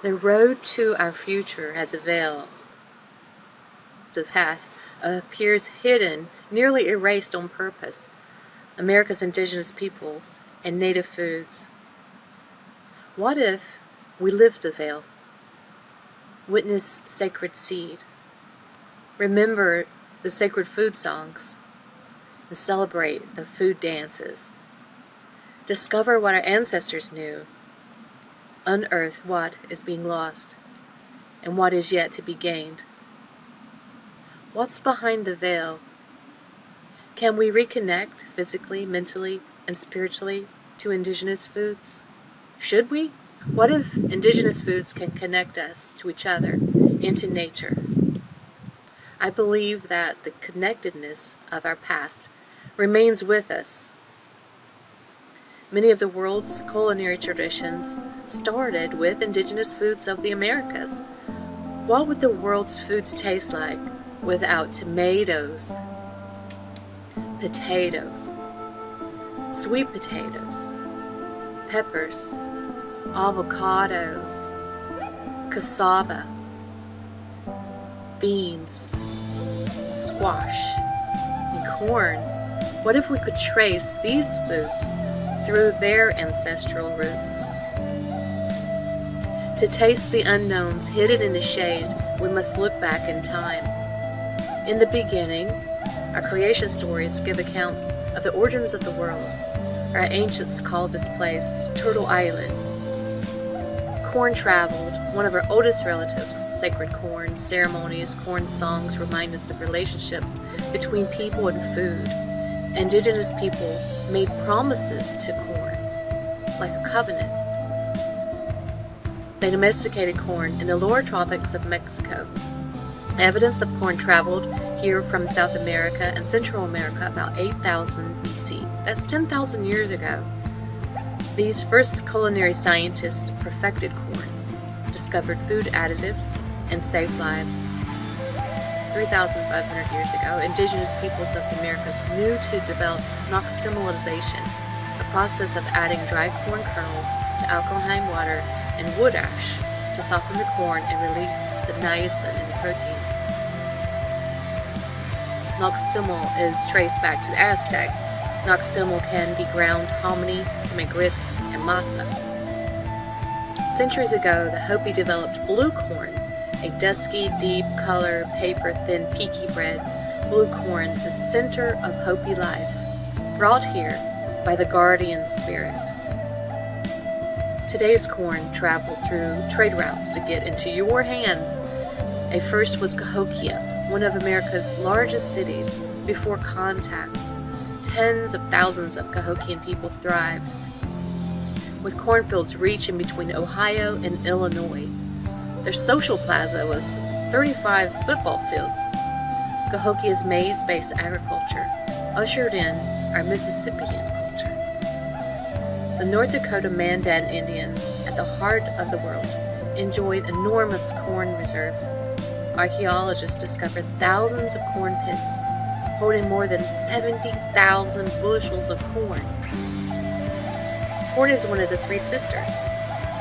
The road to our future as a veil. The path appears hidden, nearly erased on purpose. America's indigenous peoples and native foods. What if we lift the veil? Witness sacred seed. Remember the sacred food songs and celebrate the food dances. Discover what our ancestors knew. Unearth what is being lost and what is yet to be gained. What's behind the veil? Can we reconnect physically, mentally, and spiritually to indigenous foods? Should we? What if indigenous foods can connect us to each other and to nature? I believe that the connectedness of our past remains with us. Many of the world's culinary traditions started with indigenous foods of the Americas. What would the world's foods taste like without tomatoes, potatoes, sweet potatoes, peppers, avocados, cassava, beans, squash, and corn? What if we could trace these foods through their ancestral roots? To taste the unknowns hidden in the shade, we must look back in time. In the beginning, our creation stories give accounts of the origins of the world. Our ancients called this place Turtle Island. Corn traveled, one of our oldest relatives. Sacred corn ceremonies, corn songs remind us of relationships between people and food. Indigenous peoples made promises to corn, like a covenant. They domesticated corn in the lower tropics of Mexico. Evidence of corn traveled here from South America and Central America about 8,000 BC. That's 10,000 years ago. These first culinary scientists perfected corn, discovered food additives, and saved lives. 3,500 years ago, indigenous peoples of the Americas knew to develop nixtamalization, a process of adding dry corn kernels to alkaline water and wood ash to soften the corn and release the niacin in the protein. Nixtamal is traced back to the Aztec. Nixtamal can be ground hominy to make grits and masa. Centuries ago, the Hopi developed blue corn, a dusky, deep color, paper-thin, peaky bread. Blue corn, the center of Hopi life, brought here by the guardian spirit. Today's corn traveled through trade routes to get into your hands. A first was Cahokia, one of America's largest cities. Before contact, tens of thousands of Cahokian people thrived, with cornfields reaching between Ohio and Illinois. Their social plaza was 35 football fields. Cahokia's maize-based agriculture ushered in our Mississippian culture. The North Dakota Mandan Indians, at the heart of the world, enjoyed enormous corn reserves. Archaeologists discovered thousands of corn pits, holding more than 70,000 bushels of corn. Corn is one of the three sisters.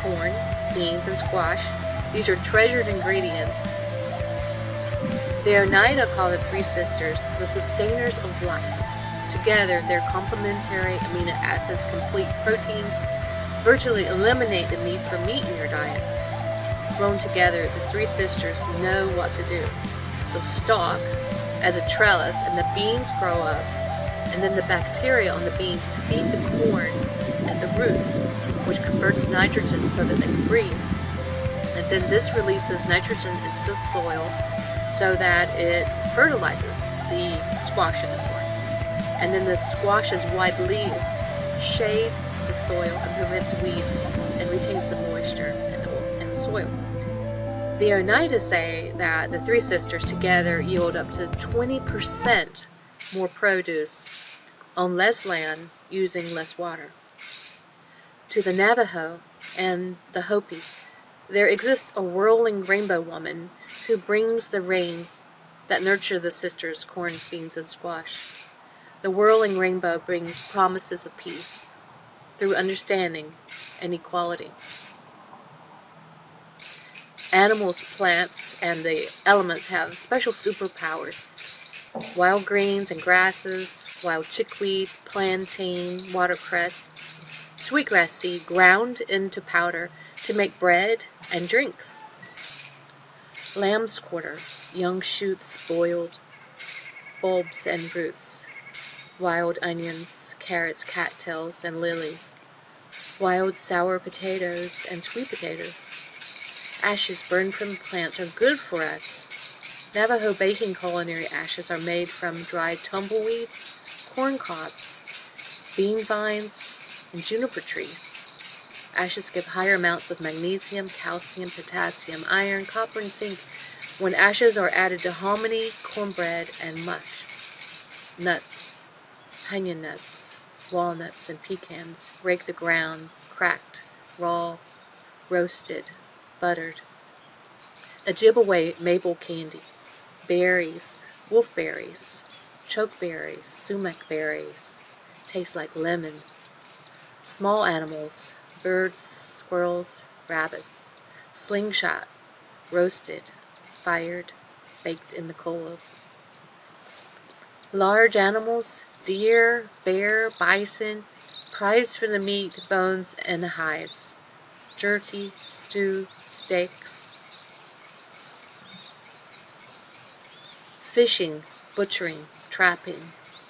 Corn, beans, and squash. These are treasured ingredients. The Oneida call the three sisters the sustainers of life. Together, their complementary amino acids complete proteins, virtually eliminate the need for meat in your diet. Grown together, the three sisters know what to do. They'll stalk as a trellis, and the beans grow up, and then the bacteria on the beans feed the corn and the roots, which converts nitrogen so that they can breathe. And then this releases nitrogen into the soil so that it fertilizes the squash in the corn. And then the squash's wide leaves shade the soil and prevents weeds and retains the moisture in the soil. The Oneida say that the three sisters together yield up to 20% more produce on less land using less water. To the Navajo and the Hopi, there exists a whirling rainbow woman who brings the rains that nurture the sisters' corn, beans, and squash. The whirling rainbow brings promises of peace through understanding and equality. Animals, plants, and the elements have special superpowers. Wild greens and grasses, wild chickweed, plantain, watercress, sweetgrass seed ground into powder to make bread and drinks. Lamb's quarter, young shoots boiled, bulbs and roots. Wild onions, carrots, cattails, and lilies. Wild sour potatoes and sweet potatoes. Ashes burned from plants are good for us. Navajo baking culinary ashes are made from dried tumbleweeds, corn cobs, bean vines, and juniper trees. Ashes give higher amounts of magnesium, calcium, potassium, iron, copper, and zinc when ashes are added to hominy, cornbread, and mush. Nuts, onion nuts, walnuts, and pecans rake the ground, cracked, raw, roasted, buttered. Ojibwe maple candy, berries, wolfberries, chokeberries, sumac berries, taste like lemons. Small animals, birds, squirrels, rabbits, slingshot, roasted, fired, baked in the coals. Large animals, deer, bear, bison, prized for the meat, bones, and the hides. Jerky, stew, steaks. Fishing, butchering, trapping,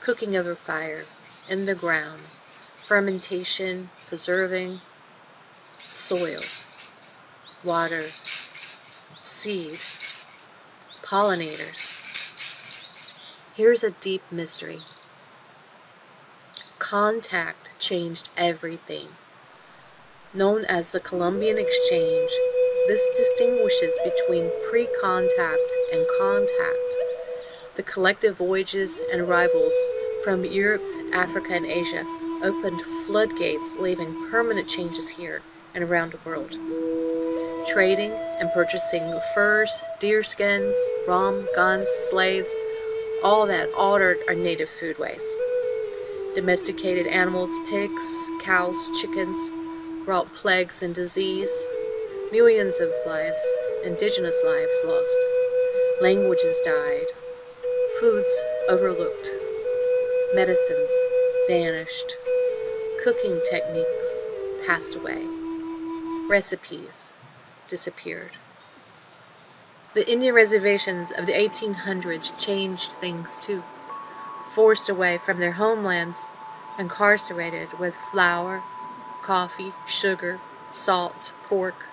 cooking over fire, in the ground, fermentation, preserving, soil, water, seed, pollinators. Here's a deep mystery. Contact changed everything. Known as the Columbian Exchange, this distinguishes between pre-contact and contact. The collective voyages and arrivals from Europe, Africa, and Asia opened floodgates, leaving permanent changes here and around the world. Trading and purchasing furs, deer skins, rum, guns, slaves, all that altered our native foodways. Domesticated animals, pigs, cows, chickens, brought plagues and disease. Millions of lives, indigenous lives lost. Languages died. Foods overlooked. Medicines vanished. Cooking techniques passed away. Recipes disappeared. The Indian reservations of the 1800s changed things too. Forced away from their homelands, incarcerated with flour, coffee, sugar, salt, pork.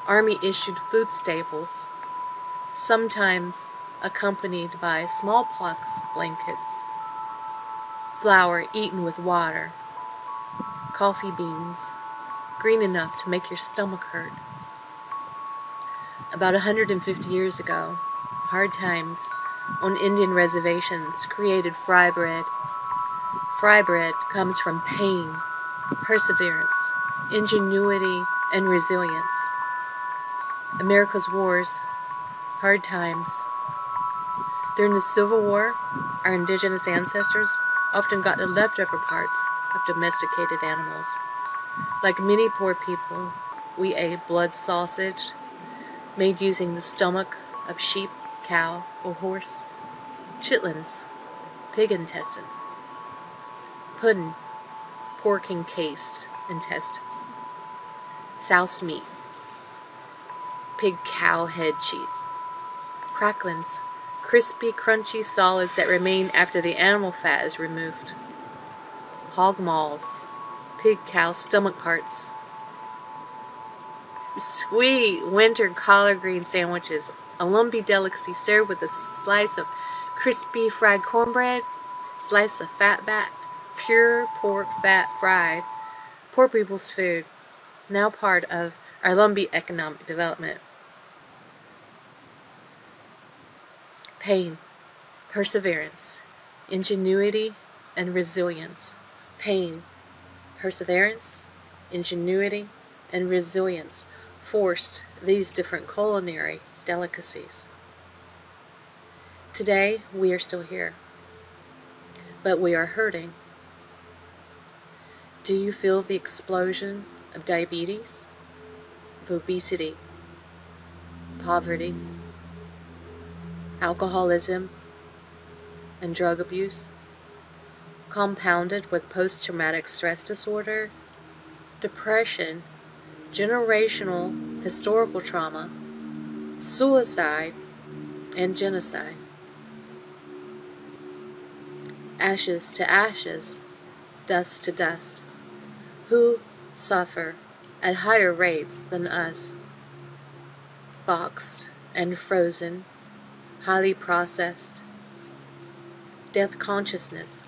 Army-issued food staples, sometimes accompanied by smallpox blankets. Flour eaten with water. Coffee beans, green enough to make your stomach hurt. About 150 years ago, hard times on Indian reservations created fry bread. Fry bread comes from pain, perseverance, ingenuity, and resilience. America's wars, hard times. During the Civil War, our indigenous ancestors often got the leftover parts of domesticated animals. Like many poor people, we ate blood sausage, made using the stomach of sheep, cow, or horse, chitlins, pig intestines, pudding, pork encased intestines, souse meat, pig cow head cheese, cracklings, crispy, crunchy solids that remain after the animal fat is removed, hog maws, pig cow stomach parts, sweet winter collard green sandwiches, a Lumbee delicacy served with a slice of crispy fried cornbread, slice of fatback, pure pork fat fried, poor people's food, now part of our Lumbee economic development. Pain, perseverance, ingenuity, and resilience. Pain, perseverance, ingenuity, and resilience forced these different culinary delicacies. Today, we are still here, but we are hurting. Do you feel the explosion of diabetes, of obesity, poverty, alcoholism, and drug abuse, compounded with post-traumatic stress disorder, depression, generational historical trauma, suicide, and genocide. Ashes to ashes, dust to dust. Who suffer at higher rates than us? Boxed and frozen, highly processed, death consciousness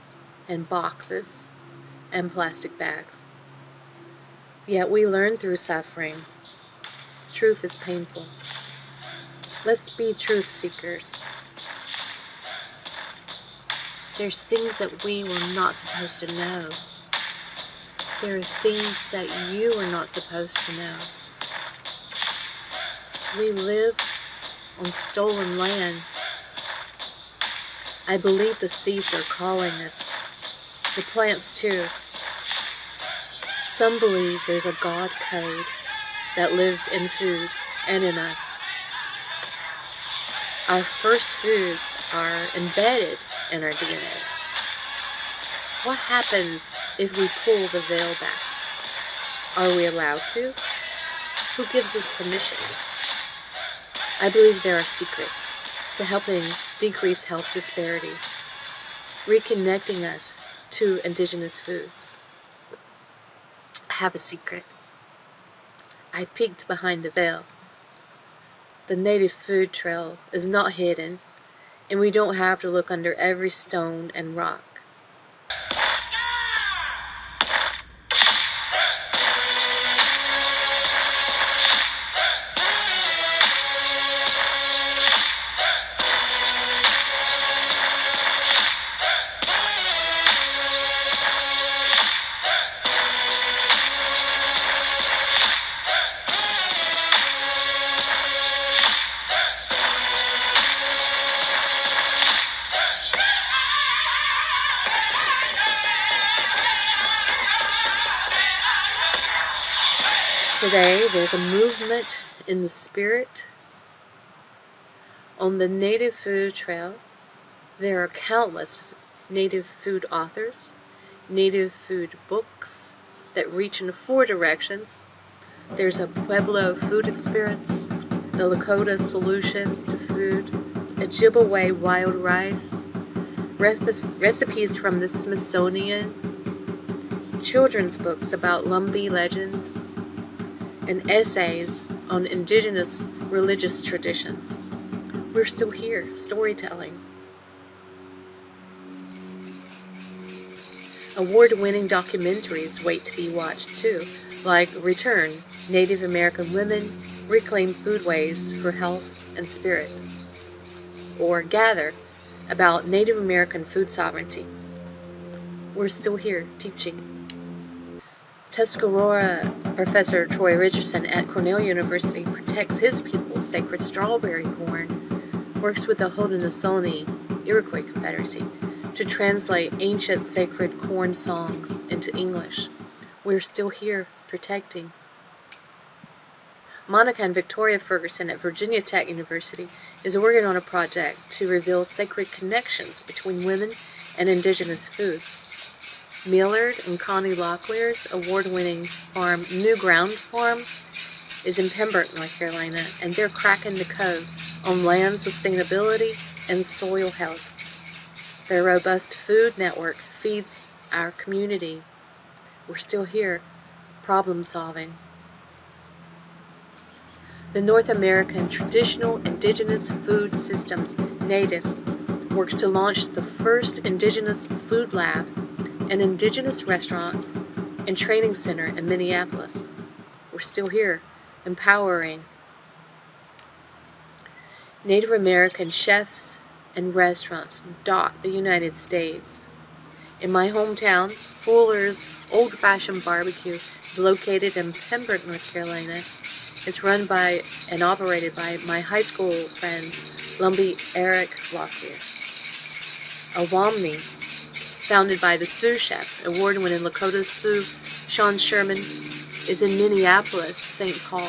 in boxes and plastic bags. Yet we learn through suffering. Truth is painful. Let's be truth seekers. There's things that we were not supposed to know. There are things that you are not supposed to know. We live on stolen land. I believe the seeds are calling us. The plants too. Some believe there's a God code that lives in food and in us. Our first foods are embedded in our DNA. What happens if we pull the veil back? Are we allowed to? Who gives us permission? I believe there are secrets to helping decrease health disparities, reconnecting us to indigenous foods. I have a secret. I peeked behind the veil. The native food trail is not hidden, and we don't have to look under every stone and rock. Today, there's a movement in the spirit. On the native food trail, there are countless native food authors, native food books that reach in 4 directions. There's a Pueblo food experience, the Lakota solutions to food, Ojibwe wild rice, recipes from the Smithsonian, children's books about Lumbee legends, and essays on indigenous religious traditions. We're still here, storytelling. Award-winning documentaries wait to be watched too, like Return, Native American Women Reclaim Foodways for Health and Spirit, or Gather, about Native American food sovereignty. We're still here, teaching. Tuscarora Professor Troy Richardson at Cornell University protects his people's sacred strawberry corn, works with the Haudenosaunee Iroquois Confederacy to translate ancient sacred corn songs into English. We're still here, protecting. Monica and Victoria Ferguson at Virginia Tech University is working on a project to reveal sacred connections between women and indigenous foods. Millard and Connie Locklear's award-winning farm, New Ground Farm, is in Pembroke, North Carolina, and they're cracking the code on land sustainability and soil health. Their robust food network feeds our community. We're still here, problem solving. The North American Traditional Indigenous Food Systems, NATIVS, works to launch the first Indigenous Food Lab, an Indigenous restaurant and training center in Minneapolis. We're still here, empowering. Native American chefs and restaurants dot the United States. In my hometown, Fuller's Old Fashioned Barbecue is located in Pembroke, North Carolina. It's run by and operated by my high school friend, Lumbee Eric Locklear. Awamni, founded by the Sioux chef, award-winning Lakota Sioux Sean Sherman, is in Minneapolis, St. Paul.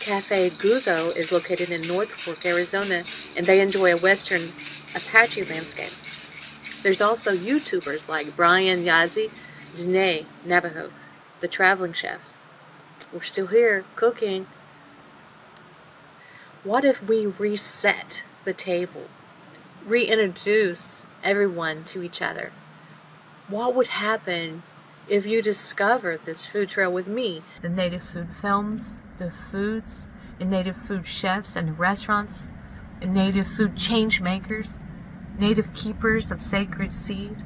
Cafe Guzzo is located in North Fork, Arizona, and they enjoy a western Apache landscape. There's also YouTubers like Brian Yazzie, Rene Navajo, the traveling chef. We're still here, cooking. What if we reset the table? Reintroduce everyone to each other? What would happen if you discovered this food trail with me? The native food films, the foods, and native food chefs and restaurants, and native food change makers, native keepers of sacred seed.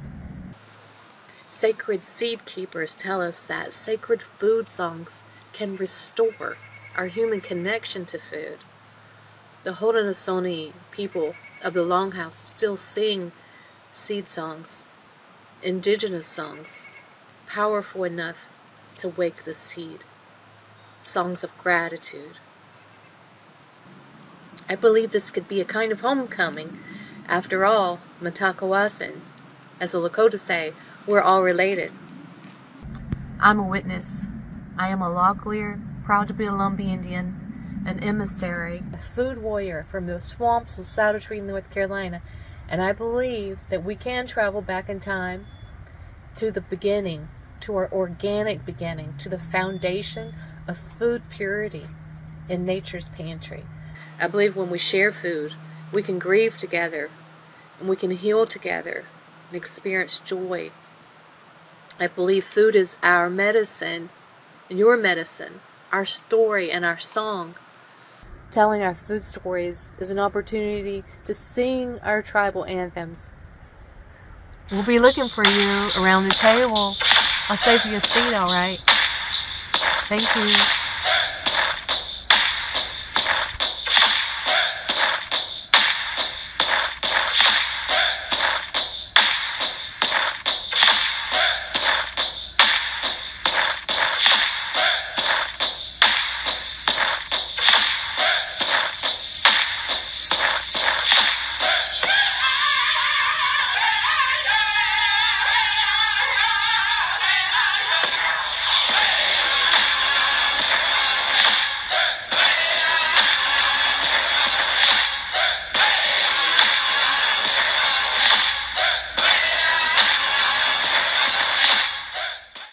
Sacred seed keepers tell us that sacred food songs can restore our human connection to food. The Haudenosaunee people of the Longhouse still sing seed songs, indigenous songs, powerful enough to wake the seed, songs of gratitude. I believe this could be a kind of homecoming. After all, Matakawasin, as the Lakota say, we're all related. I'm a witness. I am a Locklear, proud to be a Lumbee Indian, an emissary, a food warrior from the swamps of Saddle Tree, North Carolina, and I believe that we can travel back in time to the beginning, to our organic beginning, to the foundation of food purity in nature's pantry. I believe when we share food, we can grieve together, and we can heal together, and experience joy. I believe food is our medicine, and your medicine, our story and our song. Telling our food stories is an opportunity to sing our tribal anthems. We'll be looking for you around the table. I'll save you a seat, all right? Thank you.